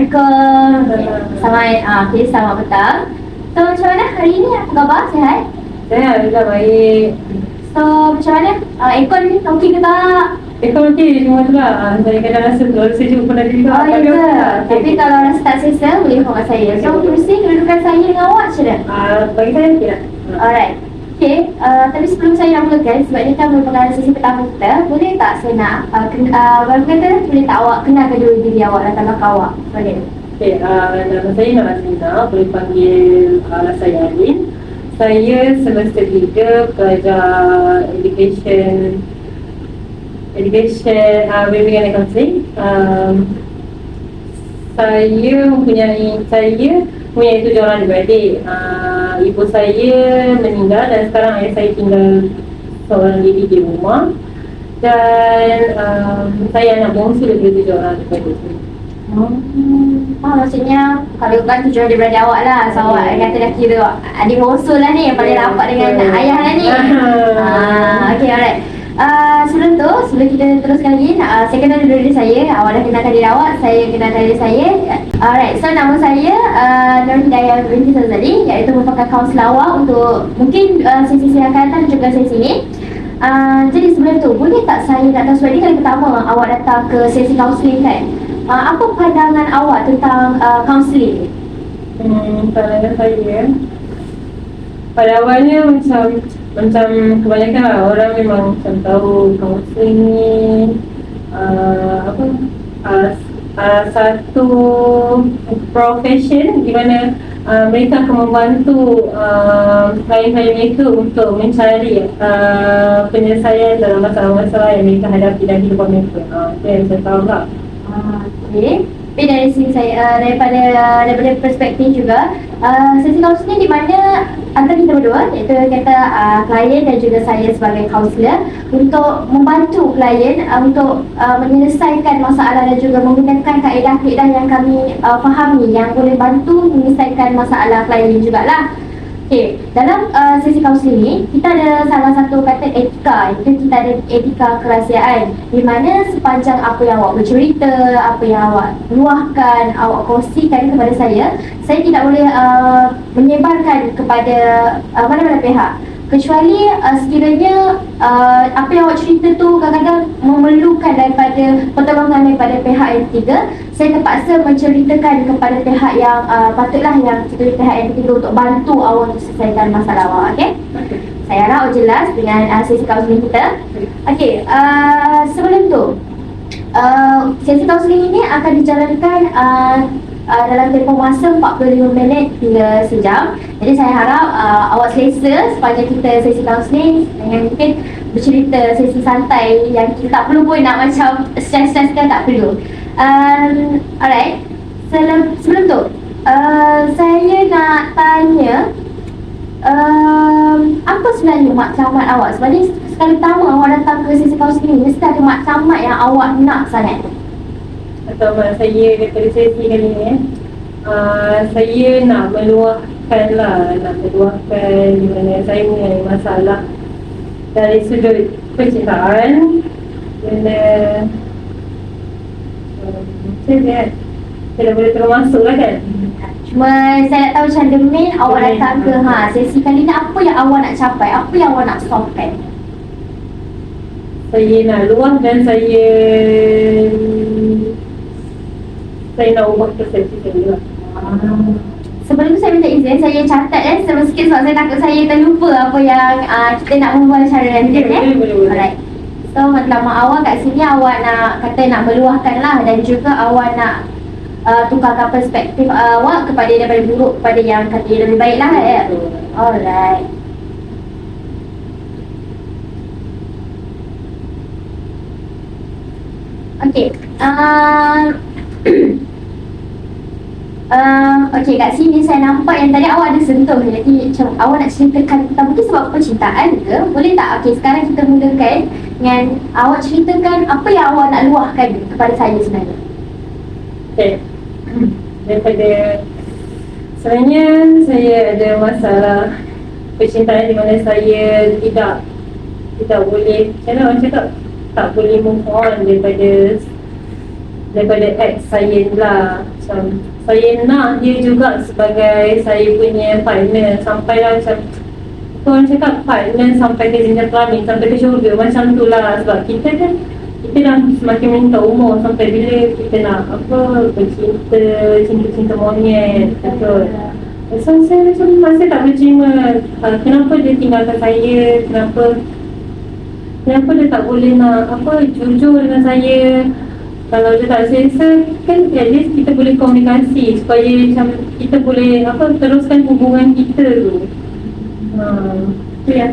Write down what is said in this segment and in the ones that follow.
Assalamualaikum. Selamat petang. So macam mana hari ni? Apa khabar? Sihat? Saya dah baik. So macam mana? Aircon ni okey ke tak? Okey, cuma tu lah. Saya kadang rasa terlalu sejuk pada diri Oh ya ke? Tapi okay. kalau rasa tak selesa boleh phone kat saya. So mesti kedudukan saya dengan awak macam mana? Bagi saya okey lah. Alright. Okay, tapi sebelum saya nak mulakan, sebab ini kan merupakan sesi pertama kita, boleh tak saya nak, baru kata, boleh tak awak kenalkan dulu diri awak, latar belakang awak? Boleh? Okay, nama saya Nazrina, boleh panggil saya Alin. Saya semester 3 pelajar education, bimbingan dan counselling. Saya mempunyai 7 orang adik-beradik. Ibu saya meninggal dan sekarang ayah saya tinggal seorang diri di rumah. Dan saya anak bongsu daripada 7 orang adik-beradik. Maksudnya kalau kan 7 adik-beradik awak lah. So awak kata dah kira adik bongsu lah ni yang paling rapat dengan ayah lah ni. Okay, alright. Sebelum kita teruskan lagi, saya kenal dulu diri saya. Awak dah kenalkan diri awak, saya kenalkan diri saya. Alright, so nama saya Nur Hidayah binti Sazali, iaitu merupakan kaunselor awak untuk mungkin sesi-sesi akan datang juga sesi ni. Jadi sebelum tu, boleh tak saya nak tahu, sebab ni kali pertama awak datang ke sesi kaunseling kan? Apa pandangan awak tentang kaunseling? Pandangan saya, pada awalnya macam kebanyakan lah orang memang macam tahu kaunseling ni satu profession di mana mereka akan membantu klien-klien mereka untuk mencari penyelesaian dalam masalah-masalah yang mereka hadapi dalam kehidupan mereka. Itu yang saya tahu lah. Okay. Tapi dari sini saya daripada perspektif juga, sesi kaunseling di mana antara kita berdua, iaitu kata klien dan juga saya sebagai kaunselor, untuk membantu klien untuk menyelesaikan masalah dan juga menggunakan kaedah-kaedah yang kami fahami yang boleh bantu menyelesaikan masalah klien jugalah. Okay, dalam sesi kaunseling ni, kita ada salah satu kata etika, iaitu kita ada etika kerahsiaan, di mana sepanjang apa yang awak bercerita, apa yang awak luahkan, awak kongsikan kepada saya tidak boleh menyebarkan kepada mana-mana pihak. Kecuali sekiranya apa yang awak cerita tu kadang-kadang memerlukan daripada pertolongan daripada pihak yang ketiga, saya terpaksa menceritakan kepada pihak yang patutlah, yang pihak yang ketiga untuk bantu awak untuk selesaikan masalah awak. Okay? Saya harap awak jelas dengan sesi kaunseling kita. Okay, sebelum tu, sesi kaunseling ini akan dijalankan dalam tempoh masa 45 minit hingga sejam. Jadi saya harap awak selesa sepanjang kita sesi kaunseling, dengan mungkin bercerita sesi santai yang kita tak perlu pun nak macam stress-stress kan, tak perlu. Alright, sebelum tu saya nak tanya, apa sebenarnya maklumat awak? Sebenarnya sekali pertama awak datang ke sesi kaunseling, mesti ada maklumat yang awak nak sangat. Atau saya daripada sesi kali ni, saya nak meluahkan di mana saya punya masalah dari sudut percintaan. Bila saya dah boleh termasuk lah kan. Cuma saya nak tahu macam the main awak datang ke sesi kali ni, apa yang awak nak capai, apa yang awak nak solvekan? Saya nak luah dan saya nak ubah persepsi saya lah. Sebelum tu saya minta izin, saya catat sikit sebab saya takut saya terlupa apa yang kita nak berbual secara random. Boleh. Alright. So matlamat awak kat sini, awak nak kata nak meluahkan lah, dan juga awak nak tukarkan perspektif awak kepada daripada buruk kepada yang kata yang lebih baik lah ya. Alright. Okay. Okay, kat sini saya nampak yang tadi awak ada sentuh. Jadi macam awak nak ceritakan tentang mungkin sebab percintaan ke? Boleh tak? Okay, sekarang kita mulakan dengan awak ceritakan apa yang awak nak luahkan kepada saya sebenarnya. Okay. Daripada sebenarnya saya ada masalah percintaan di mana saya tidak boleh, macam mana orang cakap, tak boleh move on daripada ex saya lah. Macam saya nak dia juga sebagai saya punya partner. Sampailah macam orang cakap partner sampai ke jenjang kelamin, sampai ke syurga, macam tu lah. Sebab kita kan, kita dah semakin meningkat umur, sampai bila kita nak apa, bercinta, cinta-cinta monyet, betul. So saya macam masih tak boleh terima kenapa dia tinggalkan saya, kenapa dia tak boleh nak apa, jujur dengan saya. Kalau dia tak selesa, kan at least kita boleh komunikasi supaya macam kita boleh apa, teruskan hubungan kita tu. Tu ya.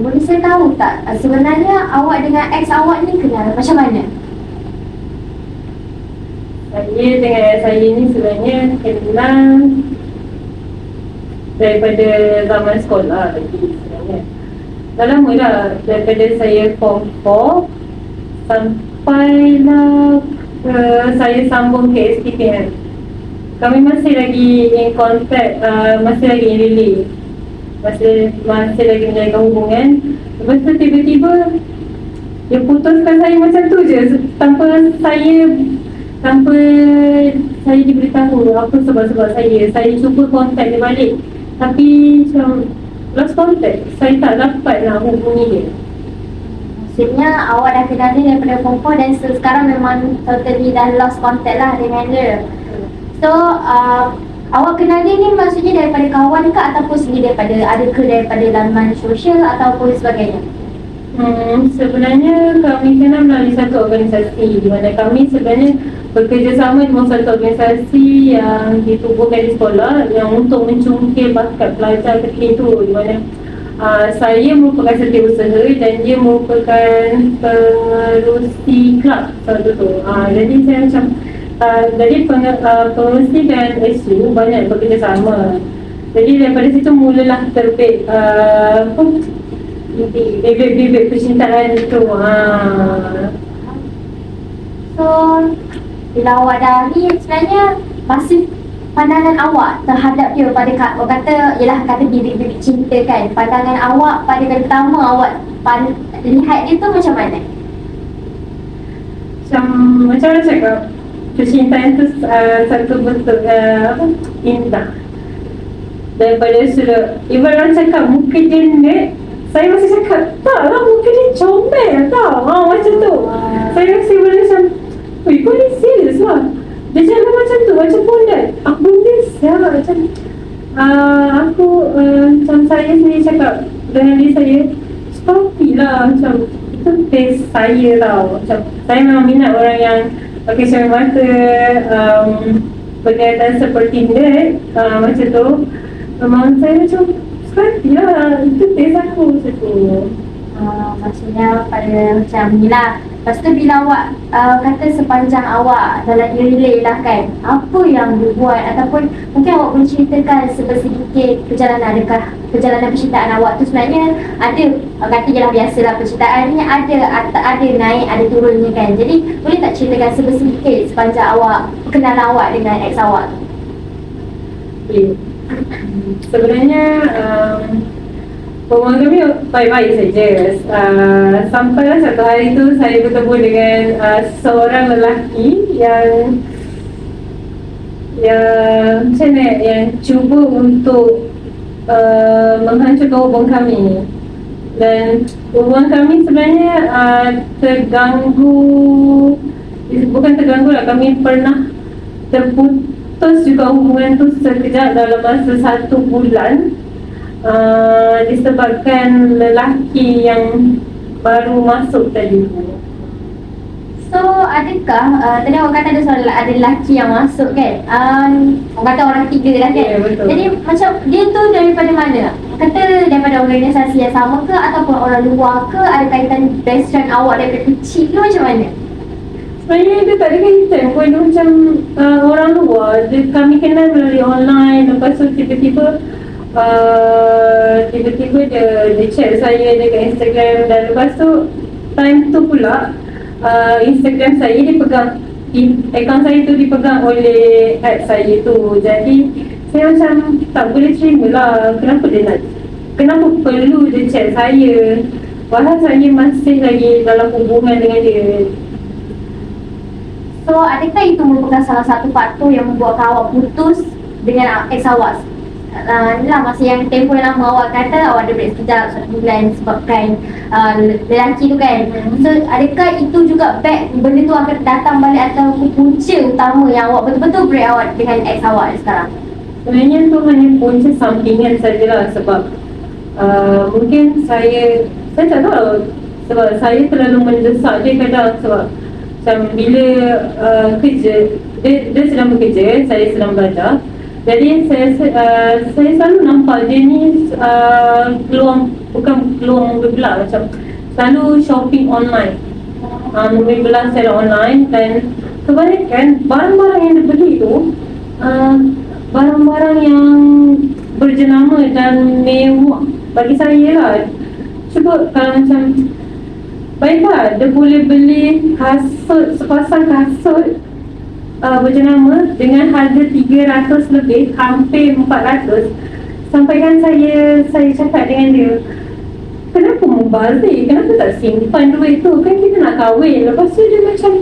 Boleh saya tahu tak sebenarnya awak dengan ex awak ni kenal macam mana? Saya dengan saya ni sebenarnya kenal daripada zaman sekolah lagi sebenarnya. Dah lama dah, daripada saya form 4 sampailah saya sambung ke STPM. Kami masih lagi in contact, masih lagi in relay, masih lagi menjaga hubungan. Lepas tu tiba-tiba dia putuskan saya macam tu je, tanpa saya diberitahu apa sebab saya cuba contact dia balik, tapi macam lost contact. Saya tak dapat nak hubungi dia. Maksudnya awak dah kenal dia daripada form 4 dan sekarang memang totally dah lost contact lah dengan dia. So awak kenal dia ni maksudnya daripada kawan ke ataupun sendiri daripada laman sosial ataupun sebagainya? Sebenarnya kami kenal melalui satu organisasi di mana kami sebenarnya bekerjasama dengan satu organisasi yang ditubuhkan di sekolah yang untuk mencungkil bakat pelajar ketika itu, di mana saya merupakan setiausaha dan dia merupakan pengerusi kelab satu tu. Jadi saya macam jadi pengerusi dan SU banyak bekerjasama. Jadi daripada situ mulalah terbit bibit percintaan itu. So bila awak dah ni sebenarnya masih pandangan awak terhadap dia pada awak kata ialah kata bibit-bibit cinta kan, pandangan awak pada kali pertama awak lihat dia tu macam mana? Macam mana cakap, percintaan tu satu bentuk indah daripada sudut. Ibarat orang cakap muka dia net, saya masih cakap tak lah, muka dia comel tau, macam tu. Saya masih boleh macam, kau ni serius lah, dia jalan macam tu, macam bondat. Aku ni siapa macam aku macam saya sendiri cakap dengan diri saya, seperti lah macam itu taste saya tau. Macam saya memang minat orang yang pakai cermin mata, bergaya seperti dia, macam tu. Memang saya macam seperti lah, itu taste aku macam tu. Maksudnya pada macam ni lah. Lepas tu bila awak kata sepanjang awak dalam relay lah kan, apa yang dibuat ataupun mungkin awak boleh ceritakan sedikit perjalanan percintaan awak tu sebenarnya ada, kata je lah biasalah percintaan ni ada naik ada turunnya kan. Jadi boleh tak ceritakan sedikit sepanjang awak perkenalan awak dengan ex awak tu? Okay. Sebenarnya hubungan kami baik-baik saja. Sampailah satu hari tu saya bertemu dengan seorang lelaki yang macam mana, yang cuba untuk menghancurkan hubungan kami. Dan hubungan kami sebenarnya terganggu, bukan terganggu lah, kami pernah terputus juga hubungan tu sekejap dalam masa 1 bulan. Disebabkan lelaki yang baru masuk tadi. So adakah tadi awak kata ada lelaki yang masuk kan, orang kata orang ketiga lah kan? Ya, betul. Jadi macam dia tu daripada mana? Kata daripada organisasi yang sama ke ataupun orang luar ke? Ada kaitan best friend awak daripada kecil ke macam mana? Sebenarnya dia tak ada kaitan pun, dia macam orang luar. Kami kenal melalui online. Lepas tu tiba-tiba dia chat saya dekat Instagram. Dan lepas tu time tu pula Instagram saya dipegang, akaun saya tu dipegang oleh ex saya tu. Jadi saya macam tak boleh terima lah, kenapa perlu dia chat saya padahal saya masih lagi dalam hubungan dengan dia. So So adakah itu merupakan salah satu faktor yang membuatkan awak putus dengan ex awak? Inilah masa yang tempoh yang lama awak kata awak ada break sekejap 1 bulan sebabkan lelaki tu kan. So adakah itu juga back benda tu akan datang balik atau punca utama yang awak betul-betul break awak dengan ex awak sekarang? Sebenarnya tu hanya punca sampingan sajalah sebab mungkin saya tak tahu sebab saya terlalu mendesak dia kadang sebab macam bila kerja dia sedang bekerja, saya sedang belajar. Jadi saya selalu nampak dia ni bukan peluang berbelah macam selalu shopping online, membeli belah secara online dan kebanyakan barang-barang yang dia beli tu barang-barang yang berjenama dan mewah bagi saya lah. Cuba kalau macam baiklah dia boleh beli kasut, sepasang kasut berjenama dengan harga 300 lebih, hampir 400. Sampaikan saya cakap dengan dia, kenapa membazir, kenapa tak simpan duit tu, kan kita nak kahwin. Lepas tu dia macam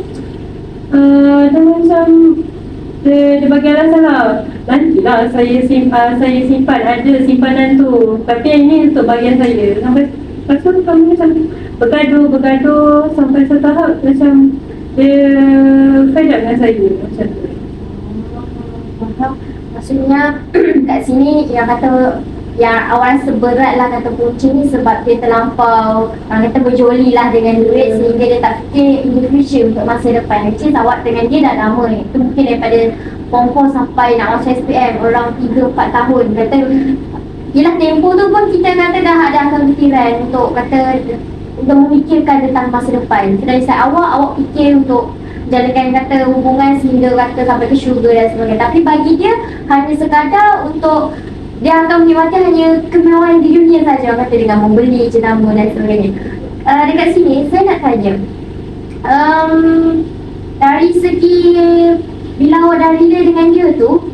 dia bagi alasan lah, nantilah saya simpan, ada simpanan tu, tapi yang ini untuk bagian saya. Lepas tu kami macam bergaduh sampai satu tahap macam dia fed up dengan saya macam tu. Maksudnya kat sini yang kata yang awak rasa berat lah kata punca ni sebab dia terlampau kata berjoli lah dengan duit sehingga dia tak fikir in the future untuk masa depan. Which is awak dengan dia dah lama ni, tu mungkin daripada form 4 sampai nak masuk SPM orang 3-4 tahun. Kata yelah tempoh tu pun kita kata dah ada akan fikiran untuk memikirkan tentang masa depan. Dari saat awak fikir untuk jalankan kata hubungan sehingga kata sampai ke syurga dan sebagainya. Tapi bagi dia hanya sekadar untuk dia akan menikmati hanya kemewahan di dunia saja, kata dengan membeli jenama dan sebagainya. Dekat sini saya nak tanya, dari segi bila awak dah relate dengan dia tu,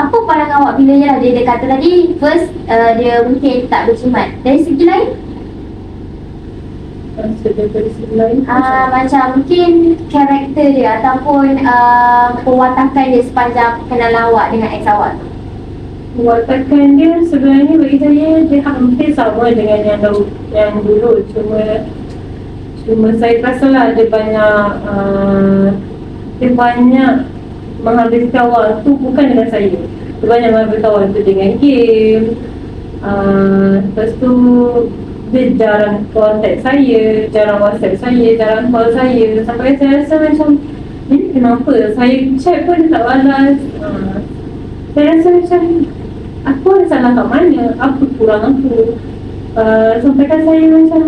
apa pandangan awak bila dia kata tadi first dia mungkin tak berjimat. Dari segi lain? Macam mungkin karakter dia ataupun perwatakan dia sepanjang kenalan awak dengan ex awak tu. Perwatakan dia sebenarnya bagi saya dia hampir sama dengan yang dulu, cuma saya rasalah dia banyak menghabiskan waktu bukan dengan saya. Dia banyak menghabiskan waktu dengan game. Lepas tu dia jarang contact saya, jarang WhatsApp saya, jarang call saya. Sampai saya rasa macam ini kenapa saya chat pun dia tak balas. Saya rasa macam aku ada salah kat mana, apa kurang aku. Sampaikan saya macam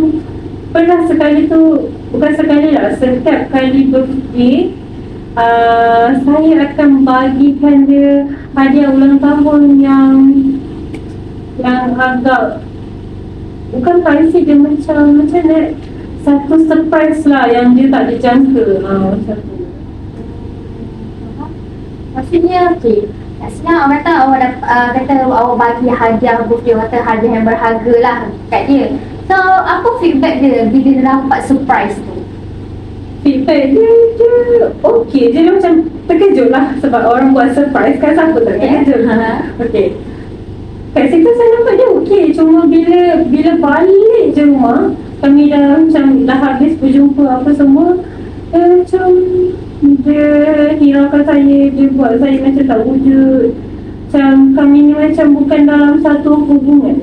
pernah sekali tu, bukan sekali lah, setiap kali birthday saya akan bagikan dia hadiah ulang tahun yang agak bukan pricey, dia macam satu surprise lah yang dia tak dijangka. Macam tu. Maksudnya okey, maksudnya awak kata awak kata awak bagi hadiah birthday, kata hadiah yang berharga lah kat dia. So apa feedback dia bila dia dapat surprise tu? Feedback dia okey je, dia macam terkejut lah sebab orang buat surprise kan, siapa tak terkejut. Okey, kat situ saya nampak dia okey, cuma bila balik je rumah, kami dah habis berjumpa apa semua, macam dia hiraukan saya, dia buat saya macam tak wujud, macam kami ni macam bukan dalam satu hubungan.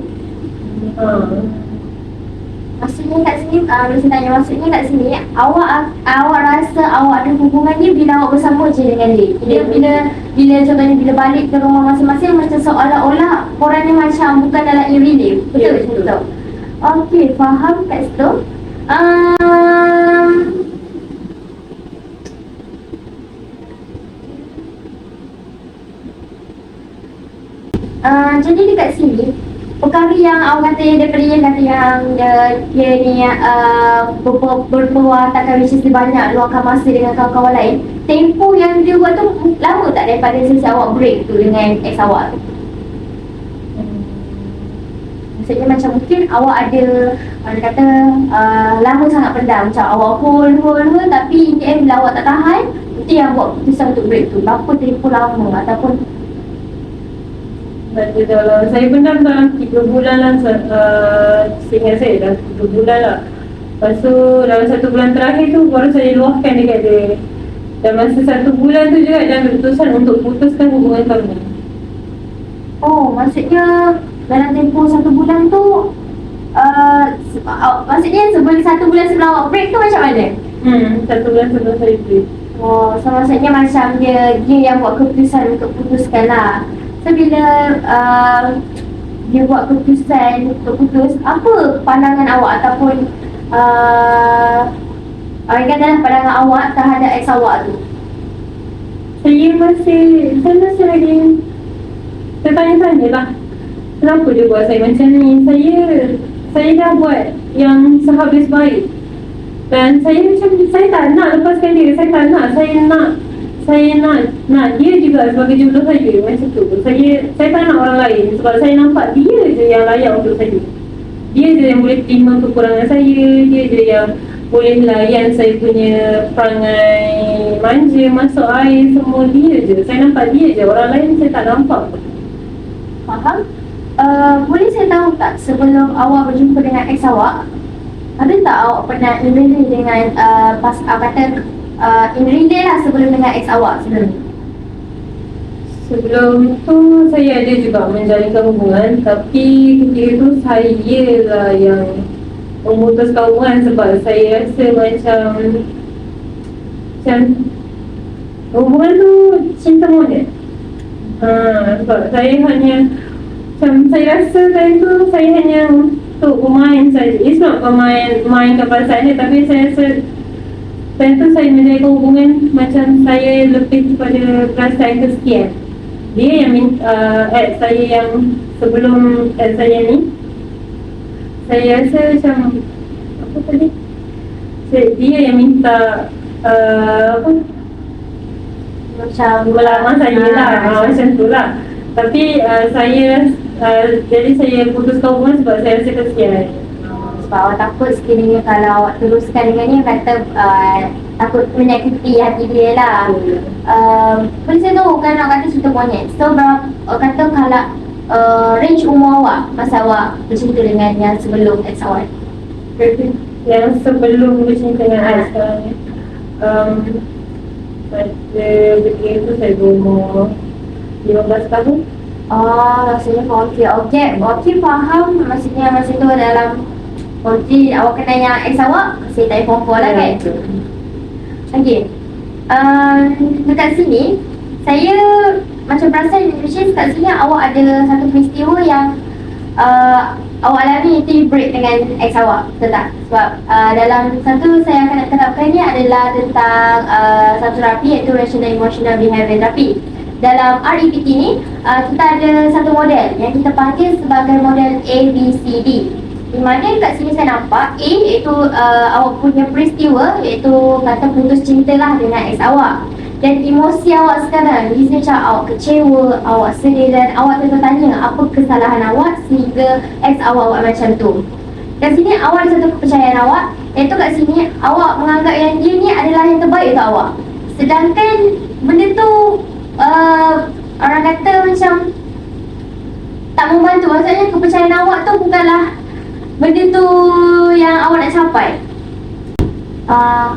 Maksudnya kat sini, saya tanya, maksudnya kat sini awak rasa awak ada hubungan ni bila awak bersama je dengan dia. Bila contohnya bila balik ke rumah masing-masing macam seolah-olah korang ni macam bukan dalam irrelate. Betul macam tu? Okey, faham kat situ. Jadi dekat sini perkara yang awak kata yang daripada yang kata yang dia ni berperwatakan which is dia banyak luangkan masa dengan kawan-kawan lain, tempoh yang dia buat tu lama tak daripada sesi awak break tu dengan ex awak tu? Maksudnya macam mungkin awak ada orang kata lama sangat pendam, macam awak hold tapi in the end bila awak tak tahan, Itu yang buat keputusan untuk break tu. Berapa tempoh lama ataupun Berarti dalam saya pendam dalam 3 bulan lah, seingat saya dah 3 bulan lah. Lepas tu dalam 1 bulan terakhir tu baru saya luahkan dekat dia. Dan masa 1 bulan tu juga dia ambil keputusan untuk putuskan hubungan kami. oh, maksudnya dalam tempoh 1 bulan tu maksudnya sebelum 1 bulan sebelum awak break tu macam mana? 1 bulan sebelum saya break. Oh, so maksudnya macam dia yang buat keputusan untuk putuskan lah. So bila dia buat keputusan untuk putus, apa pandangan awak ataupun orang katalah pandangan awak terhadap ex awak tu? Saya masih lagi tertanya-tanya lah, kenapa dia buat saya macam ni. Saya dah buat yang sehabis baik. Dan saya macam, saya tak nak lepaskan dia. Saya tak nak, saya nak dia juga sebagai jodoh saya. Macam tu. Saya tak nak orang lain. Sebab saya nampak dia je yang layak untuk saya. Dia je yang boleh terima kekurangan saya. Dia je yang boleh layan saya punya perangai manja, masuk air, semua dia je. Saya nampak dia je, orang lain saya tak nampak. Faham? Boleh saya tahu tak sebelum awak berjumpa dengan ex awak, ada tak awak pernah in relay dengan in relay lah sebelum dengan ex awak sebelum ni? Sebelum tu saya ada juga menjalinkan hubungan, tapi ketika tu saya lah yang memutuskan hubungan sebab saya rasa macam hubungan tu cinta monyet. Sebab saya hanya saya rasa time tu saya hanya untuk bermain saja. It's not main perasaan dia, tapi saya rasa time tu saya menjaga hubungan macam saya lebih kepada perasaan kesekian. Dia yang ex saya yang sebelum ex saya ni, saya rasa macam apa tadi, dia yang minta Macam melamar saya lah, macam tu lah. Tapi jadi saya putuskan hubungan sebab saya rasa kesian. sebab awak takut sekiranya kalau awak teruskan dengan dia kata takut menyakiti hati dia lah. Boleh saya tahu kan awak kata cinta monyet. So awak kata kalau range umur awak masa awak bercinta dengan yang sebelum ex awak? Yang sebelum bercinta dengan saya sekarang ni, pada ketika itu saya berumur 15 tahun. Maksudnya okey, faham. Maksudnya masa tu dalam awak kenal yang ex awak saya tak form 4 lah kan? Okey. Dekat sini saya macam perasan kat sini awak ada satu peristiwa yang awak alami, itu break dengan ex awak, betul tak? Sebab dalam satu saya akan nak terapkan ni adalah tentang satu terapi iaitu Rational Emotional Behaviour Therapy. Dalam REPT ni kita ada satu model yang kita panggil sebagai model ABCD, di mana kat sini saya nampak A iaitu awak punya peristiwa, iaitu kata putus cinta lah dengan ex awak. Dan emosi awak sekarang, di sini macam awak kecewa, awak sedih dan awak tertanya apa kesalahan awak sehingga ex awak buat macam tu. Kat sini awak ada satu kepercayaan awak, iaitu kat sini awak menganggap yang dia ni adalah yang terbaik untuk awak. Sedangkan benda tu orang kata macam tak membantu. Maksudnya kepercayaan awak tu bukanlah benda tu yang awak nak capai.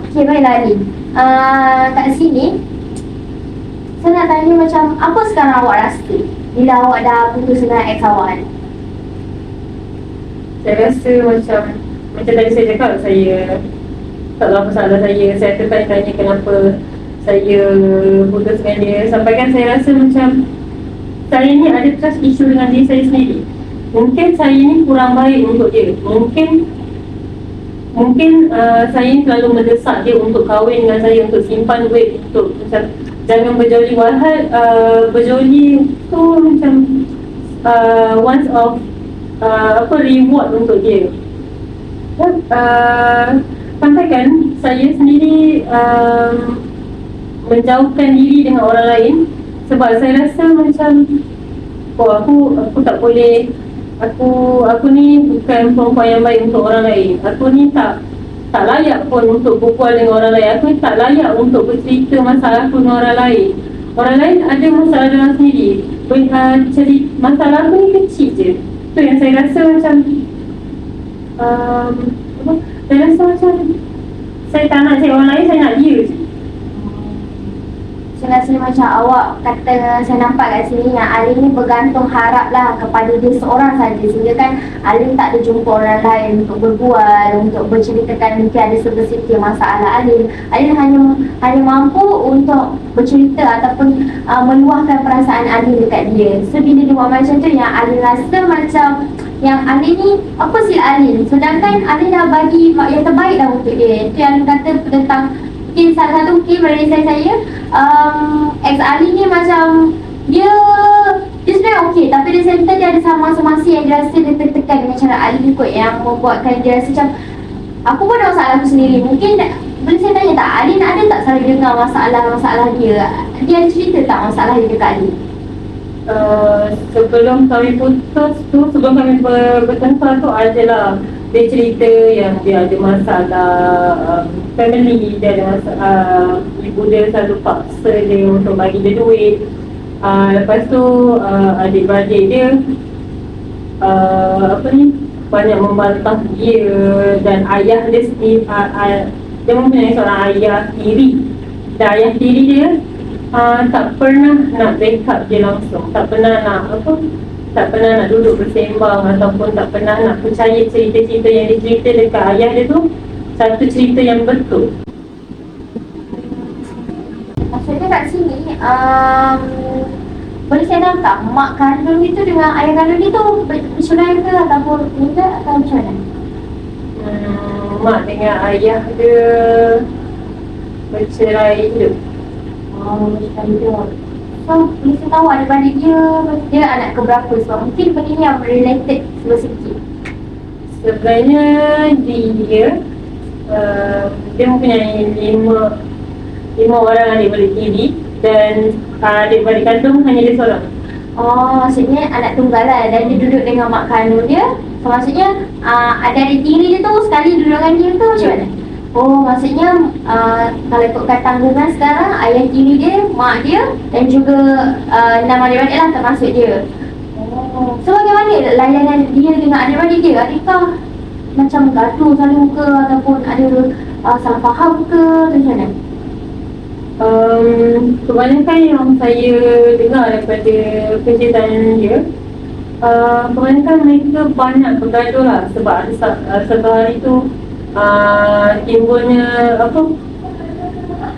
Okay, baiklah Ali. Kat sini saya nak tanya macam apa sekarang awak rasa bila awak dah putus dengan ex awak ni? Saya rasa macam tadi saya cakap, saya tak tahu apa salah saya tertanya-tanya kenapa saya putus dengan dia. Sampai kan saya rasa macam saya ni ada trust issue dengan diri saya sendiri. Mungkin saya ni kurang baik untuk dia. Mungkin saya ni terlalu mendesak dia untuk kahwin dengan saya, untuk simpan duit, untuk macam jangan berjoli. Walhal berjoli tu macam once of reward untuk dia. Sampaikan saya sendiri menjauhkan diri dengan orang lain sebab saya rasa macam aku tak boleh, aku ni bukan perempuan yang baik untuk orang lain. Aku ni tak tak layak pun untuk berbual dengan orang lain. Aku tak layak untuk bercerita masalah aku dengan orang lain. Orang lain ada masalah dalam sendiri. Masalah aku ni kecil je. Tu yang saya rasa macam saya rasa macam saya tak nak cari orang lain, saya nak dia je. Saya rasa macam awak kata, saya nampak kat sini yang Alin ni bergantung harap lah kepada dia seorang saja, sehingga kan Alin tak ada jumpa orang lain untuk berbual, untuk berceritakan mungkin ada sebetul masalah Alin. Alin hanya mampu untuk bercerita ataupun meluahkan perasaan Alin dekat dia. So bila dia buat macam tu, yang Alin rasa macam yang Alin ni, apa sih Alin? Sedangkan Alin dah bagi yang terbaik dah untuk dia. Itu yang Alin kata tentang, mungkin salah satu mungkin dari saya ex Alin ni macam dia sebenarnya okey, tapi dia center dia ada masa-masa yang dia rasa dia tertekan dengan cara Alin kot, yang membuatkan dia rasa macam aku pun ada masalah aku sendiri. Mungkin boleh saya tanya tak, Alin ada tak selalu dengar masalah dia? Dia ada cerita tak masalah dia dekat Alin? Sebelum kami putus tu, sebelum kami bertengkar tu, adalah dia cerita yang dia ada masalah family, dia ada masalah ibu dia selalu paksa dia untuk bagi dia duit. Lepas tu adik-beradik dia banyak membantah dia, dan ayah dia sendiri, dia mempunyai seorang ayah tiri, dan ayah tiri dia tak pernah nak backup dia langsung, tak pernah nak duduk bersembang, ataupun tak pernah nak percaya cerita-cerita yang dia cerita dekat ayah dia tu satu cerita yang betul. Maksudnya kat sini boleh saya tahu tak, mak kandung itu dengan ayah kandung itu bercerai ke ataupun tidak, atau macam mana? Mak dengan ayah dia bercerai hidup. Macam tu. So, boleh saya tahu adik-beradik dia anak keberapa? Sebab mungkin benda ni yang related sikit. Sebenarnya dia mempunyai lima orang adik-beradik tiri, dan adik-beradik kandung hanya dia seorang. Maksudnya anak tunggal lah, dan dia duduk dengan mak kandung dia. So, maksudnya adik-adik tiri dia tu sekali duduk dengan dia tu macam mana? Maksudnya kalau ikutkan tanggungan sekarang, ayah tiri dia, mak dia, dan juga 6 adik-beradik lah termasuk dia. So bagaimana layanan dia dengan adik-beradik dia? Adakah macam gaduh selalu ke, ataupun ada salah faham ke, macam mana? Kebanyakan yang saya dengar daripada penceritaan dia, kebanyakan mereka banyak bergaduh lah, sebab satu hari tu timbulnya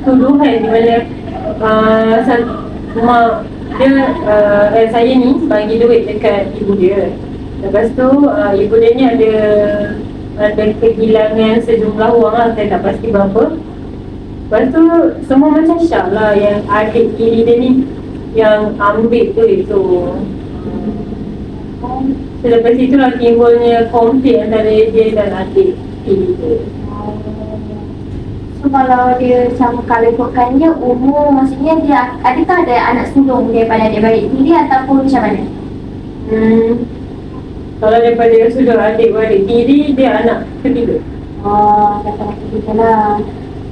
tuduhan di mana mak dia, saya ni bagi duit dekat ibu dia. Lepas tu ibu dia ni ada kehilangan sejumlah wang lah, saya tak pasti berapa. Lepas tu semua macam syak lah yang adik tiri dia ni yang ambil duit tu. Selepas itulah timbulnya konflik antara dia dan adik tiri dia. So kalau dia macam, kalau ikutkan dia umur, maksudnya dia adakah ada anak sulung daripada adik-beradik tiri ataupun macam mana? Kalau daripada sudut adik-beradik tiri, dia anak ketiga. Kata anak ketiga lah.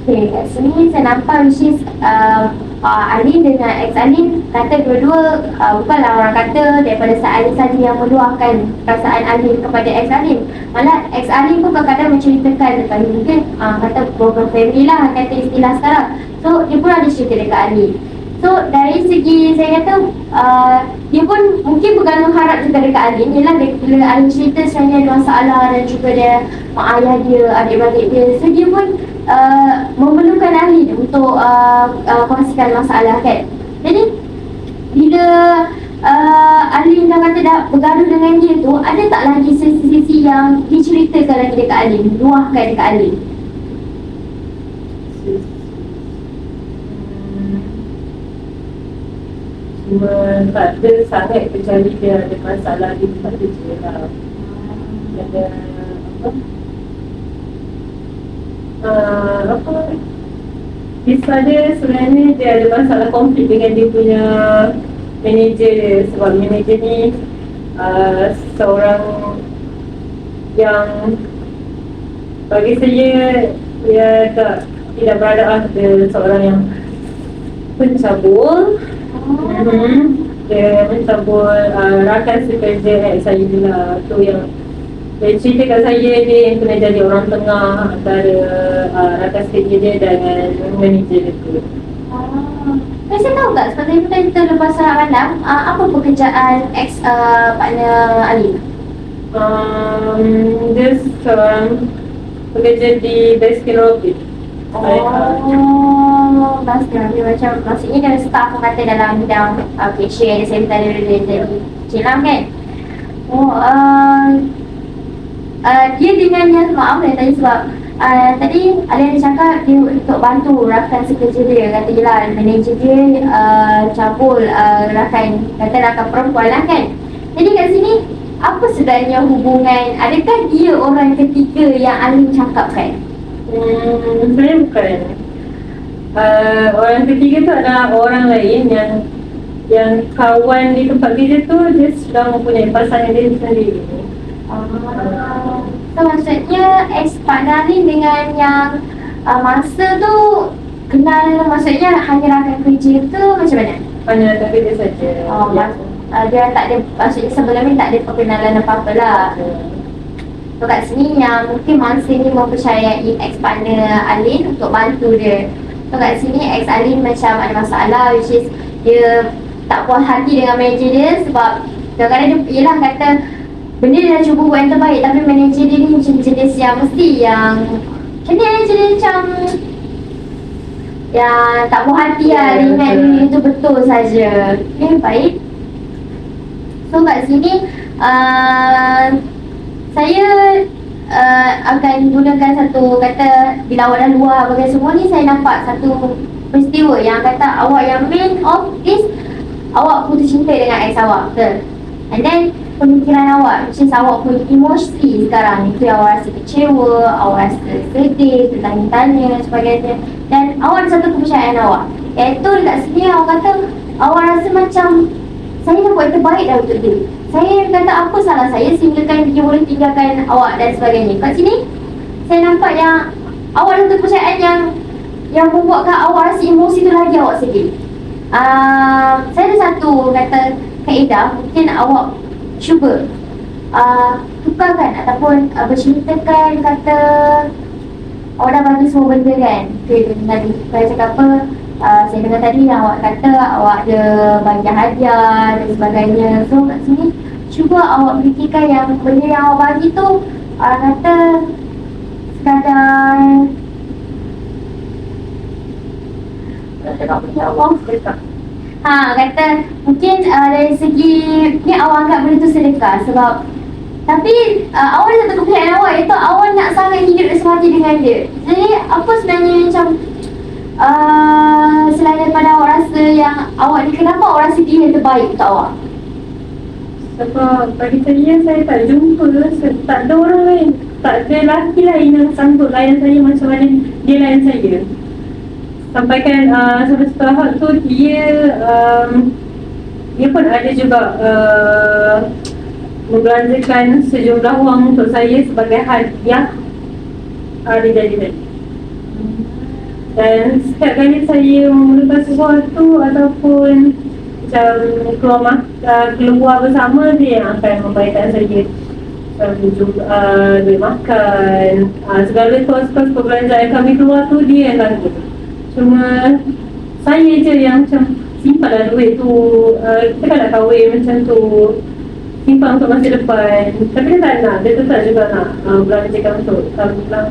Okay, kat sini saya nampak which is Alin dengan ex Alin kata dua-dua bukanlah orang kata daripada Alin saja yang meluahkan perasaan Alin kepada ex Alin. Malah ex Alin pun kadang-kadang menceritakan tentang mungkin kata program family lah, kata istilah sekarang. So dia pun ada cerita dekat Alin. So dari segi saya kata dia pun mungkin bergantung harap juga dekat Alin. Yelah bila Alin cerita sebenarnya ada masalah, dan juga dia mak ayah dia, adik-beradik dia, so dia pun memerlukan Alin untuk kongsikan masalah kan. Jadi bila Alin dah kata dah bergaduh dengan dia tu, ada tak lagi sisi-sisi yang diceritakan lagi dekat Alin, luahkan dekat Alin? Cuma tak ada sangat, kecuali dia ada masalah di tempat kerja lah. Ada kisah dia sebenarnya dia ada masalah konflik dengan dia punya manager dia, sebab manager ni seorang yang Bagi saya, dia tidak berada seorang yang pencabul. Dia mencabul rakan sekerja saya juga. Tu yang dia cerita kat saya, dia yang kena jadi orang tengah antara rakan sekerja dia dengan manager dia tu. Saya tahu tak seperti kita lepas sarap malam, apa pekerjaan partner Ali? Dia seorang bekerja di Baskin Robbins. Baskin macam maksudnya dia staff kata dalam bidang cashier, dia jadi cilang kan? Dia dengan yang maaf lah tadi sebab tadi Ali ada cakap dia untuk bantu rakan sekerja dia, kata je lah manager dia cabul rakan perempuan lah kan. Jadi kat sini apa sebenarnya hubungan, adakah dia orang ketiga yang Ali cakapkan? Sebenarnya bukan. Orang ketiga tu adalah orang lain yang kawan di tempat kerja tu, dia sudah mempunyai pasangan dia sendiri. So maksudnya ex-partner ni dengan yang masa tu kenal, maksudnya hanya rakan kerja tu macam mana? Hanya rakan kerja saja. Dia tak ada, maksudnya sebelum ni tak ada perkenalan apa-apa lah. So kat sini yang mungkin masa ni mempercayai ex-partner Alin untuk bantu dia. So kat sini ex-Alin macam ada masalah, which is dia tak puas hati dengan manager dia sebab kadang-kadang dia yelah kata benda dia dah cuba buat yang terbaik, tapi manager dia ni macam jenis yang mesti yang macam ni, jenis macam yang tak puas hati lah. Dia ingat dia tu betul saja. Okay, baik. So kat sini saya akan gunakan satu kata, bila awak dah luar bagian semua ni, saya nampak satu peristiwa yang kata awak yang main of is awak putus cinta dengan ex awak, betul? And then pemikiran awak, which is awak punya emosi sekarang, itu yang awak rasa kecewa, awak rasa sedih, bertanya-tanya dan sebagainya. Dan awak ada satu kepercayaan awak, iaitu dekat sini awak kata awak rasa macam saya dah buat yang terbaik dah untuk dia. Saya kata apa salah saya sehingga kan dia boleh tinggalkan awak dan sebagainya. Kat sini saya nampak yang awak ada satu kepercayaan yang membuatkan awak rasa emosi tu lagi awak sedih. Saya ada satu kata kaedah, mungkin awak cuba tukarkan ataupun berceritakan kata awak dah bagi semua benda kan. Okay, tadi saya cakap apa, saya dengar tadi yang awak kata awak ada bagi hadiah dan sebagainya. So kat sini cuba awak fikirkan yang benda yang awak bagi tu kata sekadar kata mungkin dari segi ni awak anggap benda tu sedekah sebab tapi awak ada satu kepercayaan awak, iaitu awak nak sangat hidup semati dengan dia. Jadi apa sebenarnya macam selain daripada awak rasa yang awak ni, kenapa awak rasa dia yang terbaik untuk awak? Sebab bagi saya tak jumpa, tak ada orang lain, tak ada lelaki lain yang sanggup layan saya macam mana dia layan saya. Sampaikan sampai setelah hal tu dia pun ada juga membelanjakan sejumlah wang untuk saya sebagai hadiah dia jadi tadi. Dan setiap kali saya memerlukan sesuatu ataupun macam keluar bersama, dia yang akan membayarkan saya duit makan, segala kos-kos perbelanjaan kami keluar tu dia yang tanggung. Cuma saya je yang macam simpanlah duit tu, kita kan nak kahwin macam tu, simpan untuk masa depan. Tapi dia tak nak, dia tetap juga nak belanjakan untuk kami pulang.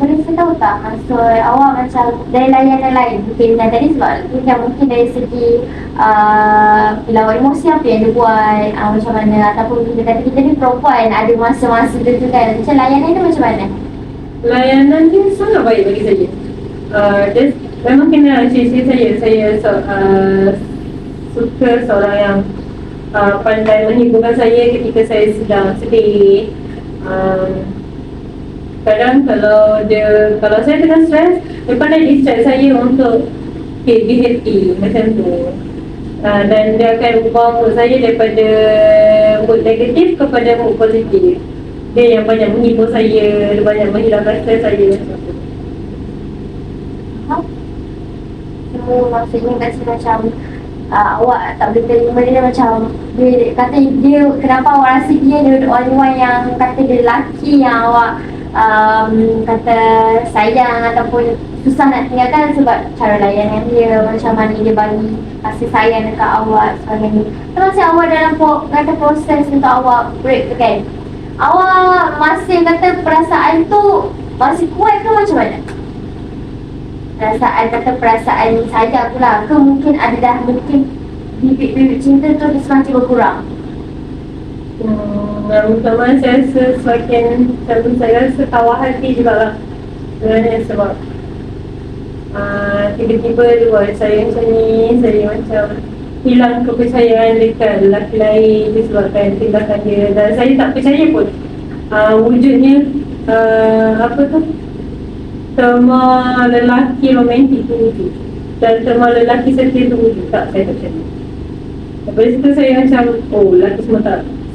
Boleh saya tahu tak maksud awak macam dari layanan lain mungkin tadi sebab mungkin dari segi bila awak emosi apa yang dia buat, macam mana, ataupun kita kata kita ni perempuan ada masa-masa tu kan, macam layanan tu macam mana? Layanan dia sangat baik bagi saya. Dia memang kena ciri-ciri saya suka seorang yang pandai menghiburkan saya ketika saya sedang sedih. Kadang kalau saya tengah stres, dia pandai distract saya untuk be happy macam tu. Dan dia akan ubah mood saya daripada mood negatif kepada mood positif. Dia yang banyak menghibur saya, dia banyak menghilangkan stres saya macam tu. Semua maksudnya kat sini macam awak tak boleh terima dia macam dia kata dia kenapa awak rasa dia the only one yang kata dia lelaki yang awak kata sayang ataupun susah nak tinggalkan sebab cara layanan dia, macam mana dia bagi kasih sayang dekat awak sebagainya. Termasuk awak dalam kata proses untuk awak break tu kan, awak masih kata perasaan tu masih kuat ke macam mana? Perasaan sayang tu lah ke mungkin ada dah mungkin bibit-bibit cinta tu dia semakin berkurang? Yang utama saya rasa semakin saya rasa tawar hati jugalah sebenarnya sebab tiba-tiba dia buat saya macam ni, saya macam hilang kepercayaan dekat lelaki lain disebabkan tindakan dia dan saya tak percaya pun wujudnya apa tu terma lelaki romantik tu wujud dan terma lelaki setia tu wujud. Tak, saya tak percaya. Daripada situ saya macam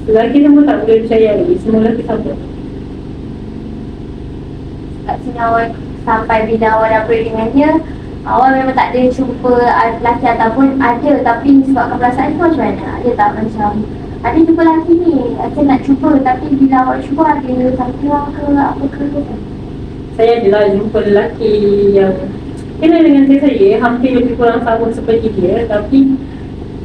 lelaki semua tak boleh percaya lagi, semua lelaki sama. Kat sini awak sampai bila awak dah break dengan dia, awak memang tak ada jumpa lelaki ataupun ada tapi sebabkan perasaan tu macam mana? Ada tak macam ada jumpa lelaki ni, saya nak cuba tapi bila awak cuba ada sakit ke apa ke? Saya adalah jumpa lelaki yang kena dengan saya hampir lebih kurang sama seperti dia, tapi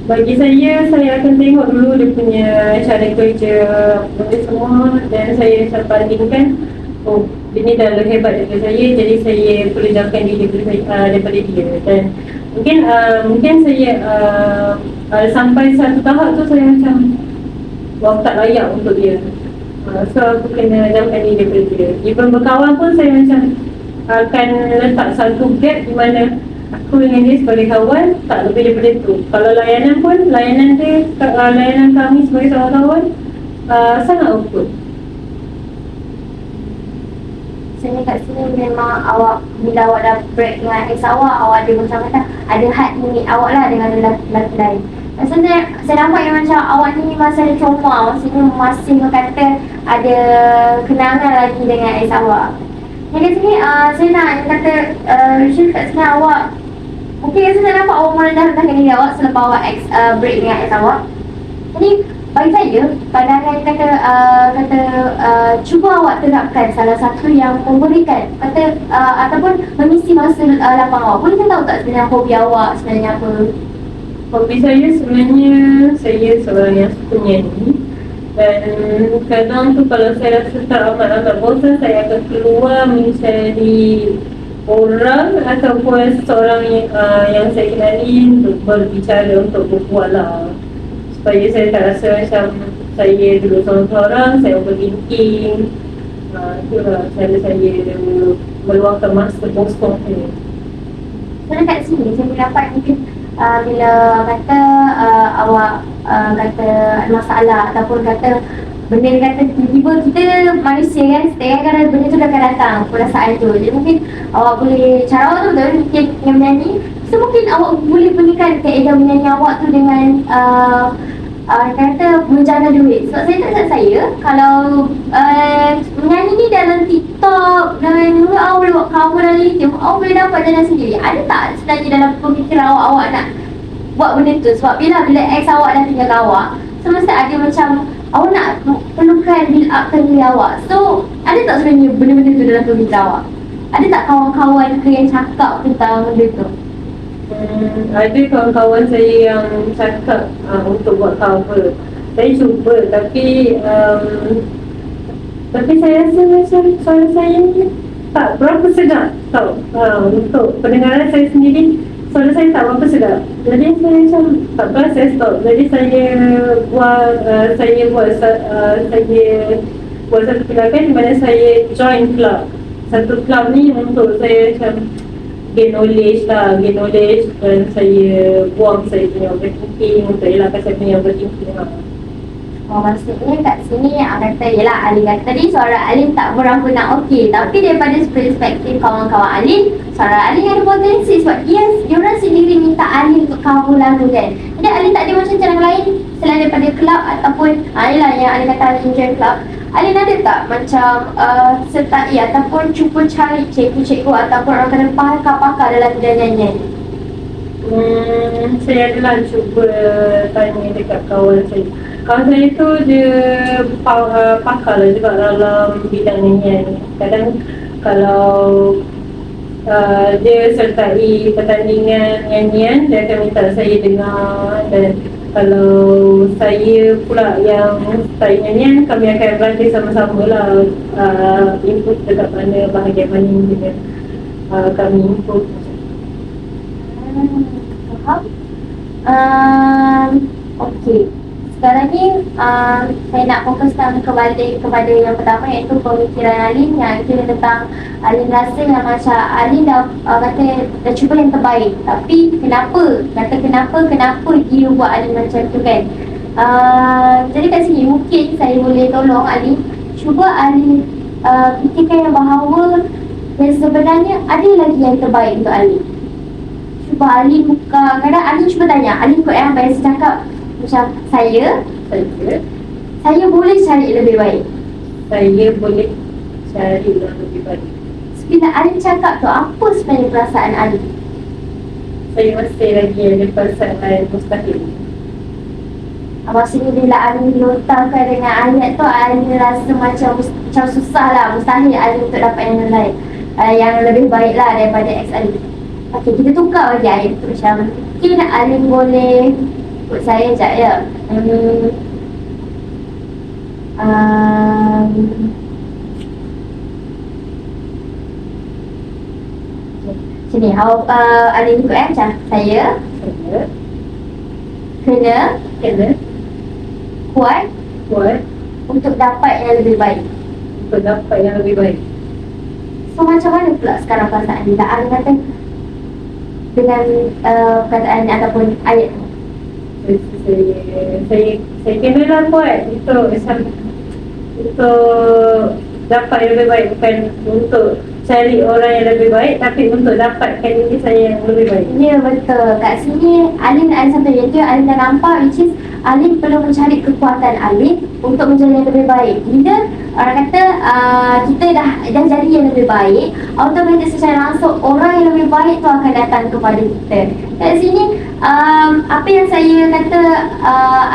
bagi saya akan tengok dulu dia punya cara kerja apa semua dan saya macam bandingkan, oh dia ni dah lebih hebat daripada saya, jadi saya perlu jauhkan diri daripada dia. Dan mungkin saya sampai satu tahap tu saya macam tak layak untuk dia, so aku kena jauhkan diri daripada dia. Even berkawan pun saya macam akan letak satu gap di mana aku dengan dia sebagai kawan tak lebih daripada tu. Kalau layanan pun, layanan kami sebagai seorang kawan sangat open. Sebenarnya kat sini memang awak bila awak dah break dengan ex awak ada macam kata ada had limit awak lah dengan lelaki lain. Maksudnya saya nampak yang macam awak ni masih ada trauma, maksudnya masih kata ada kenangan lagi dengan ex awak. Yang kat sini saya nak kata Rachel kat sini awak mungkin saya nampak awak merendahkan diri awak selepas awak break dengan ex awak. Jadi bagi saya pandangan kata cuba awak terapkan salah satu yang memberikan kata ataupun mengisi masa lapang awak. Boleh saya tahu tak sebenarnya hobi awak sebenarnya apa? Hobi saya sebenarnya saya seorang yang suka nyanyi. Dan kadang tu kalau saya rasa tak amat bosan, saya akan keluar mencari orang ataupun seseorang yang saya kenali untuk berbicara, untuk berbual lah, supaya saya tak rasa macam saya duduk seorang-seorang, saya overthinking. Itulah cara saya meluangkan masa kosong saya. Sebenarnya kat sini saya dapat mungkin bila kata awak kata masalah ataupun kata benda ni kata tiba-tiba kita manusia kan setiap kadang benda tu akan datang perasaan tu. Jadi mungkin awak boleh cara awak tu betul mungkin yang menyanyi, so mungkin awak boleh berikan kaedah menyanyi awak tu dengan kata menjana duit. Sebab saya tak rasa saya kalau menyanyi ni dalam TikTok dan awak boleh buat cover dalam YouTube, awak boleh dapat jalan sendiri. Ada tak sebenarnya dalam pemikiran awak nak buat benda tu? Sebab bila ex awak dah tinggal awak, so mesti ada macam awak nak perlukan build upkan diri awak. So ada tak sebenarnya benda-benda tu dalam pemikiran awak? Ada tak kawan-kawan ke yang cakap tentang benda tu? Ada kawan-kawan saya yang cakap untuk buat cover. Saya cuba tapi saya rasa macam suara saya ni tak berapa sedap tau. Untuk pendengaran saya sendiri, suara saya tak berapa sedap. Jadi saya macam tak apa, saya stop. Jadi saya buat satu tindakan di mana saya join club. Satu club ni untuk saya macam gain knowledge dan saya buang saya punya overthinking untuk elakkan saya punya overthinking lah. Maksudnya kat sini kata yelah Alin kata tadi suara Alin tak berapa nak okey, tapi daripada perspektif kawan-kawan Alin, suara Alin ada potensi sebab diorang sendiri minta Alin untuk cover lagu kan. Jadi Alin tak ada macam cara lain selain daripada club ataupun yelah yang Alin kata Alin join club, Alin ada tak macam sertai ataupun cuba cari cikgu-cikgu ataupun orang kena pakar-pakar dalam bidang nyanyian? Saya adalah cuba tanya dekat kawan saya. Kawan saya tu dia pakar lah juga dalam bidang nyanyian. Kadang kalau dia sertai pertandingan nyanyian, dia akan minta saya dengar. Dan kalau saya pula yang sertai nyanyian, kami akan berlatih sama-sama lah, input dekat mana, bahagian mana dengan kami input. Faham? Okey. Sekarang ni saya nak fokuskan kembali kepada yang pertama, iaitu pemikiran Alin yang kira tentang Alin rasa yang macam Alin dah kata dah cuba yang terbaik, tapi kenapa dia buat Alin macam tu kan. Jadi kat sini mungkin saya boleh tolong Alin, cuba Alin fikirkan yang bahawa yang sebenarnya ada lagi yang terbaik untuk Alin. Cuba Alin buka, kadang Alin cuba tanya, Alin ikut yang biasa cakap macam saya boleh cari lebih baik. Saya boleh cari lebih baik. Bila Alin cakap tu, apa sebenarnya perasaan Alin? Saya masih lagi ada perasaan mustahil. Maksudnya bila Alin lontarkan dengan ayat tu, Alin rasa macam susah lah, mustahil Alin untuk dapat yang lain, yang lebih baik lah daripada ex Alin. Okey, kita tukar lagi ayat tu. Macam mungkin Alin boleh ikut saya sekejap ya. Sini, Alin ikut macam saya kena kuat untuk dapat yang lebih baik. So macam mana pula sekarang perasaan dia? Alin kata dengan perkataan ataupun ayat tu. Saya kena lah buat untuk dapat yang lebih baik, bukan untuk cari orang yang lebih baik, tapi untuk dapatkan diri saya yang lebih baik. Ya, betul. Kat sini Alin ada satu iaitu Alin dah nampak, which is Alin perlu mencari kekuatan Alin untuk menjadi yang lebih baik. Bila orang kata kita dah jadi yang lebih baik, automatik secara langsung orang yang lebih baik tu akan datang kepada kita. Kat sini apa yang saya kata,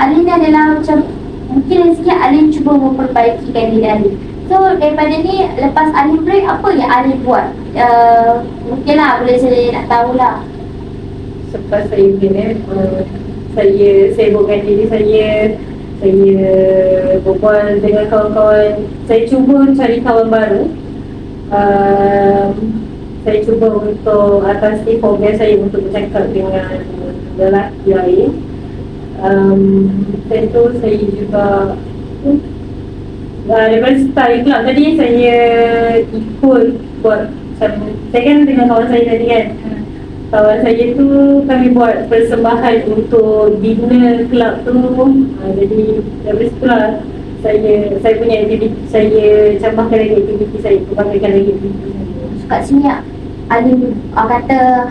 Alin adalah macam mungkin dari sikit Alin cuba memperbaikikan diri Alin. So daripada ni, lepas Alin break, apa yang Alin buat? Mungkinlah boleh saya nak tahulah. Selepas saya break, saya sibukkan diri saya berbual dengan kawan-kawan. Saya cuba cari kawan baru. Saya cuba untuk atasi fobia saya untuk bercakap dengan lelaki lain. Saya juga daripada start club tadi, saya ikut buat macam, saya kan dengan kawan saya tadi kan, kawan saya tu kami buat persembahan untuk dinner club tu. Jadi dari situlah saya punya aktiviti, saya tambahkan lagi aktiviti saya, kembangkan lagi aktiviti saya. Kat sini Alin kata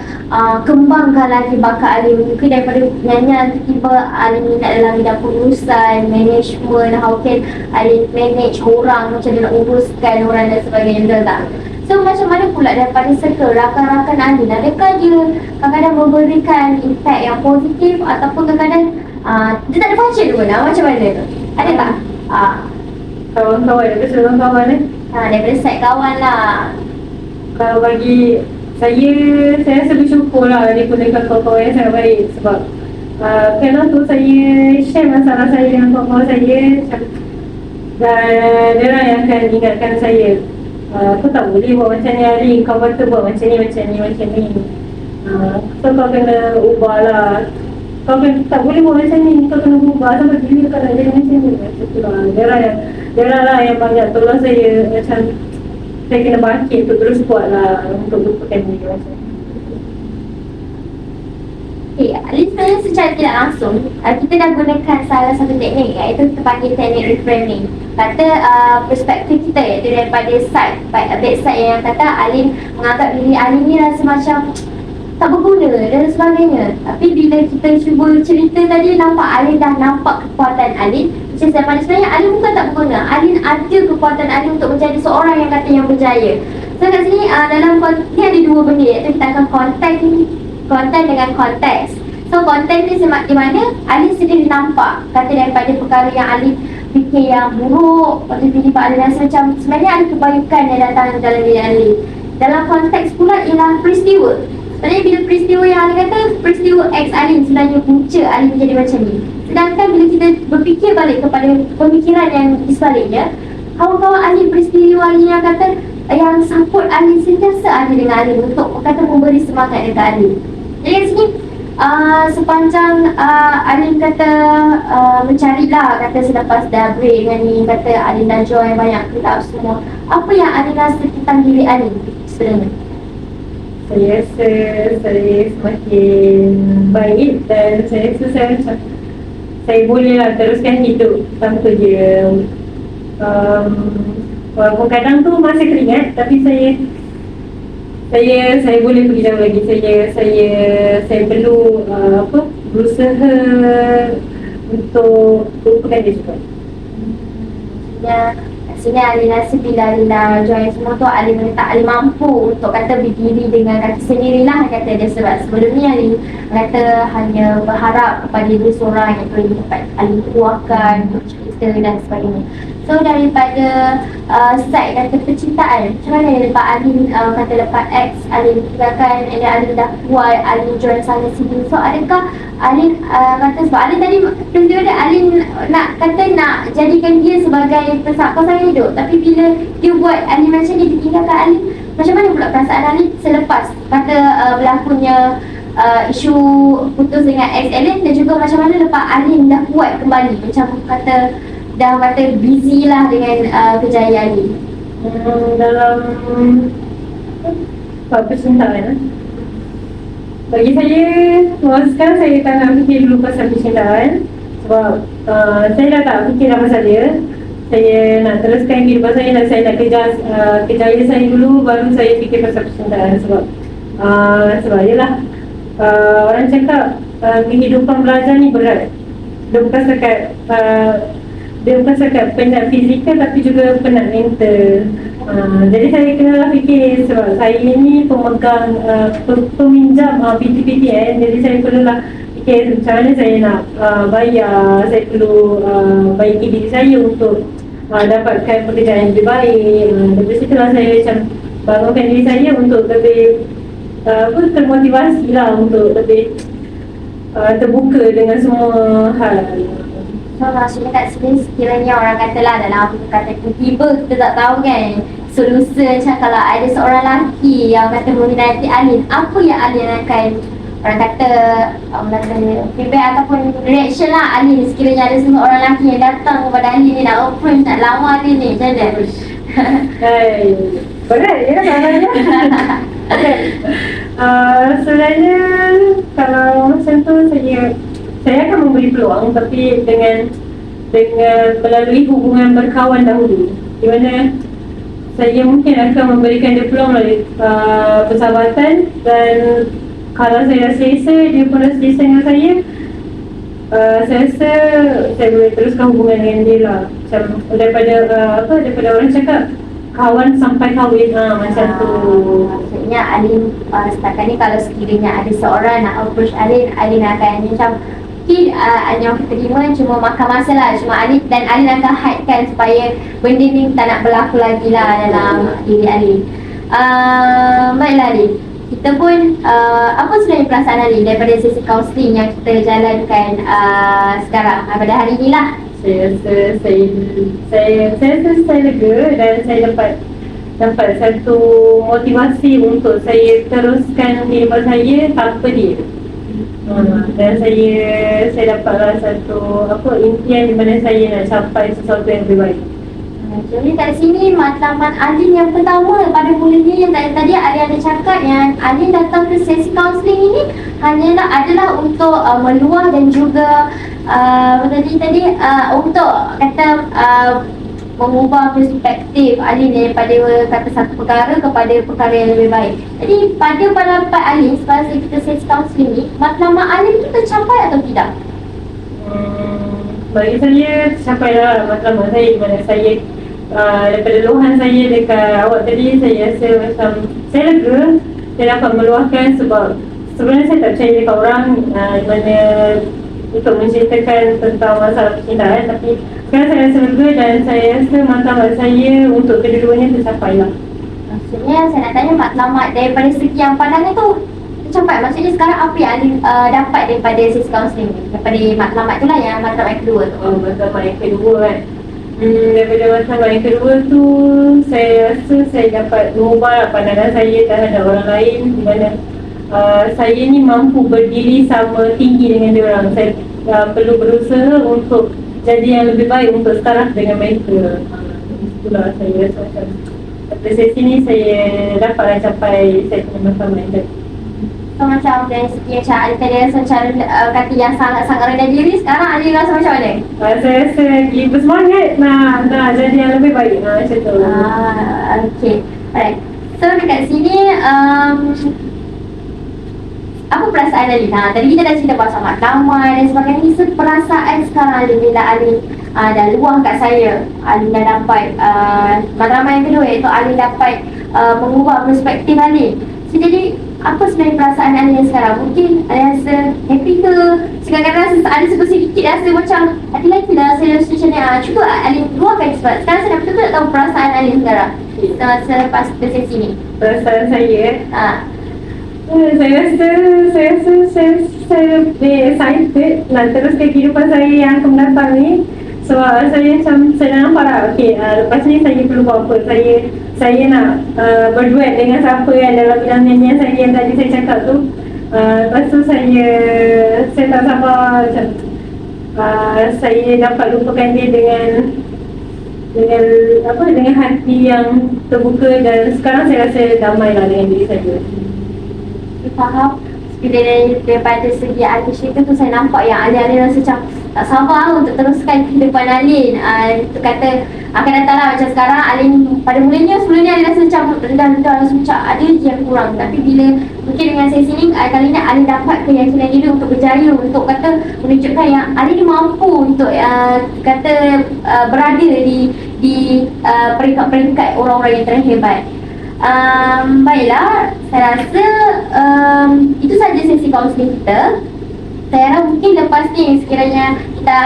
kembangkan lagi bakat Alin. Mungkin daripada nyanyian tiba Alin minat dalam bidang pengurusan, management, how can Alin manage orang, macam dia nak uruskan orang dan sebagainya, betul tak? So macam mana pula daripada circle rakan-rakan Alin, adakah dia kadang-kadang memberikan impact yang positif ataupun kadang-kadang dia tak ada function pun lah, macam mana tu? Ada tak? Kawan-kawan, daripada kawan Daripada side kawan lah. Kalau bagi saya rasa bersyukur lah digunakan kawan-kawan yang sangat baik. Sebab kadang tu saya share masalah saya dengan kawan-kawan saya, dan diorang yang akan ingatkan saya, kau tak boleh buat macam ni hari, kau patut buat macam ni. So kau kena ubah lah, kau tak boleh buat macam ni, kau kena ubah sampai bila kau nak jadi macam ni. Macam tu lah, diorang lah yang banyak tolong saya. Macam saya kena bangkit untuk terus buat lah, untuk lupakan diri macam ni. Okay, Alin sebenarnya secara tidak langsung kita dah gunakan salah satu teknik, iaitu kita panggil teknik reframing. Kata perspektif kita, iaitu daripada side, back side yang kata Alin menganggap diri Alin ni rasa macam tak berguna dan sebagainya. Tapi bila kita cuba cerita tadi, nampak Alin dah nampak kekuatan Alin. Which is yang mana sebenarnya Alin bukan tak berguna. Alin ada kekuatan Alin untuk menjadi seorang yang kata yang berjaya. So kat sini dalam ni ada dua benda, iaitu kita akan content dengan konteks. So content ni di mana Alin sendiri nampak kata daripada perkara yang Alin fikir yang buruk, lepas tu tiba-tiba Alin rasa macam sebenarnya ada kebaikan yang datang dalam diri Alin. Dalam konteks pula ialah peristiwa. Sebenarnya bila peristiwa yang Alin kata peristiwa X Alin sebenarnya punca Alin menjadi macam ni. Sedangkan bila kita berfikir balik kepada pemikiran yang di sebaliknya, kawan-kawan Alin, peristiwa Alin yang kata yang support Alin sentiasa ada dengan Alin untuk kata memberi semangat dekat Alin. Jadi kat sini sepanjang Alin kata mencarilah kata selepas dah break dengan ni, kata Alin dah join banyak club semua. Apa yang Alin rasa tentang diri Alin sebenarnya? Saya rasa saya semakin baik dan saya rasa saya macam saya bolehlah teruskan hidup tanpa dia. Walaupun kadang tu masih teringat, tapi saya boleh pergi jauh lagi. Saya perlu berusaha untuk lupakan dia juga. Sini Alin rasa bila Alin dah join semua tu, Alin mampu untuk kata berdiri dengan kaki sendirilah, kata dia. Sebab sebelum ni Alin kata hanya berharap kepada dia seorang yang boleh dapat Alin keluarkan, cerita dan sebagainya. So daripada side kata percintaan, macam mana yang lepas Alin kata lepas X, Alin tinggalkan, and Alin dah kuat, Alin join sana sini. So adakah Alin kata, sebab Alin tadi peristiwa dia, Alin nak jadikan dia sebagai pasangan hidup, tapi bila dia buat Alin macam dia tinggalkan Alin, macam mana pula perasaan Alin selepas kata berlakunya isu putus dengan ex Alin, dan juga macam mana lepas Alin dah kuat kembali, macam kata dah kata busy lah dengan kejayaan Alin? Dalam percintaan, bagi saya, sekarang saya tak nak fikir dulu pasal percintaan. Sebab saya dah tak fikir dah pasal dia. Saya nak teruskan kehidupan saya dan saya nak kejar kejayaan saya dulu, baru saya fikir pasal percintaan. Sebab yelah, orang cakap kehidupan belajar ni berat. Dia bukan setakat penat fizikal, tapi juga penat mental. Jadi saya kenalah fikir, sebab saya ni pemegang peminjam PTPTN. Jadi saya perlulah fikir macam mana saya nak bayar. Saya perlu baiki diri saya untuk dapatkan pekerjaan yang lebih baik. Dari situlah saya macam bangunkan diri saya untuk lebih termotivasi lah, untuk lebih terbuka dengan semua hal. So maksudnya kat sini sekiranya orang katalah dalam kata tiba kita tak tahu kan solusi macam kalau ada seorang lelaki yang kata meminati Alin, apa yang Alin akan orang kata feedback ataupun reaction lah Alin sekiranya ada seorang lelaki yang datang kepada Alin ni nak approach, nak lamar dia ni, macam mana? Berat ya soalannya. Sebenarnya kalau macam tu saya akan memberi peluang, tapi dengan melalui hubungan berkawan dahulu, di mana saya mungkin akan memberikan dia peluang melalui persahabatan. Dan kalau saya dah selesa, dia pun dah selesa dengan saya rasa saya boleh teruskan hubungan dengan dia lah. Macam daripada orang cakap kawan sampai kahwin, macam tu. Maksudnya Alin setakat ni kalau sekiranya ada seorang nak approach Alin akan macam mungkin yang terima cuma makan masa lah. Cuma Alin akan hidekan supaya benda ni tak nak berlaku lagi lah dalam diri Alin. Baiklah Alin, kita pun apa sebenarnya perasaan Alin daripada sesi kaunseling yang kita jalankan sekarang pada hari ni lah? Saya rasa saya lega dan saya dapat satu motivasi untuk saya teruskan kehidupan saya tanpa dia. Dan saya dapatlah satu impian di mana saya nak capai sesuatu yang lebih baik. Jadi kat sini matlamat Alin yang pertama pada mulanya yang tadi Alin ada cakap yang Alin datang ke sesi kaunseling ini adalah untuk meluah dan juga untuk kata mengubah perspektif Alin daripada kata satu perkara kepada perkara yang lebih baik. Jadi pada pendapat Alin semasa kita sesi kaunseling ni, matlamat Alin tu tercapai atau tidak? bagi saya sampailah matlamat saya di mana saya daripada luahan saya dekat awak tadi, saya rasa macam saya lega saya dapat meluahkan sebab sebenarnya saya tak percaya dekat orang di mana untuk menceritakan tentang masalah percintaan, tapi sekarang saya rasa lega dan saya rasa matlamat saya untuk kedua-duanya tercapai lah. Maksudnya saya nak tanya matlamat daripada sekian pandangan tu tercapai. Maksudnya sekarang apa yang Ali dapat daripada sesi kaunseling ni? Daripada matlamat tu lah, yang matlamat yang kedua tu. Matlamat yang kedua kan, daripada matlamat yang kedua tu saya rasa saya dapat mengubah pandangan saya terhadap orang lain, di mana saya ni mampu berdiri sama tinggi dengan dia orang. Saya perlu berusaha untuk jadi yang lebih baik untuk setaraf dengan mereka. Itulah saya rasa macam daripada sesi ni saya dapatlah capai saya punya matlamat yang tadi. So macam dari segi macam Ali tadi rasa macam kata yang sangat-sangat rendah diri, sekarang Ali rasa macam mana? Saya rasa lagi bersemangat nak jadi yang lebih baik macam tu. Okay, alright. So dekat sini apa perasaan Ali? Tadi kita dah cerita pasal matlamat dan sebagainya. So perasaan sekarang Ali bila Ali dah luah kat saya, Ali dah dapat matlamat yang kedua, iaitu Ali dapat mengubah perspektif Ali. So jadi apa sebenarnya perasaan Ali yang sekarang? Mungkin Ali rasa happy ke? Sekarang rasa ada sedikit rasa macam hati-hati lah saya rasa macam ni. Cuba Ali luahkan sebab sekarang saya dah betul-betul tak tahu perasaan Ali sekarang selepas sesi ni. Perasaan saya saya rasa saya excited nak teruskan kehidupan saya yang akan mendatang ni. Sebab saya macam saya dah nampak lah, okay, lepas ni saya perlu buat apa. Saya nak berduet dengan siapa yang dalam bidang nyanyian saya yang tadi saya cakap tu. Lepas tu saya tak sabar macam saya dapat lupakan dia dengan hati yang terbuka, dan sekarang saya rasa damai lah dengan diri saya. Faham. Daripada segi Ali cerita tu saya nampak yang Ali rasa macam tak sabar untuk teruskan kehidupan Alin. Itu kata akan datanglah macam sekarang Alin pada mulanya sebelum ni Alin rasa macam rendah-rendah, rasa macam ada je yang kurang. Tapi bila mungkin dengan sesi ni kali ni Alin dapat keyakinan diri untuk berjaya, untuk kata menunjukkan yang Alin ni mampu untuk kata berada di peringkat-peringkat orang-orang yang terhebat. Baiklah, saya rasa itu saja sesi kaunseling kita. Saya harap mungkin lepas ni sekiranya kita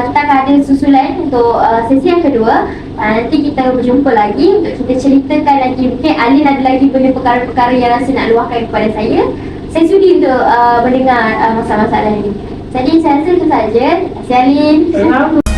akan ada susulan untuk sesi yang kedua. Nanti kita berjumpa lagi untuk kita ceritakan lagi. Mungkin Alin ada lagi benda perkara-perkara yang rasa nak luahkan kepada saya. Saya sudi untuk mendengar masalah-masalah ini. Jadi saya rasa itu saja. Terima kasih Alin.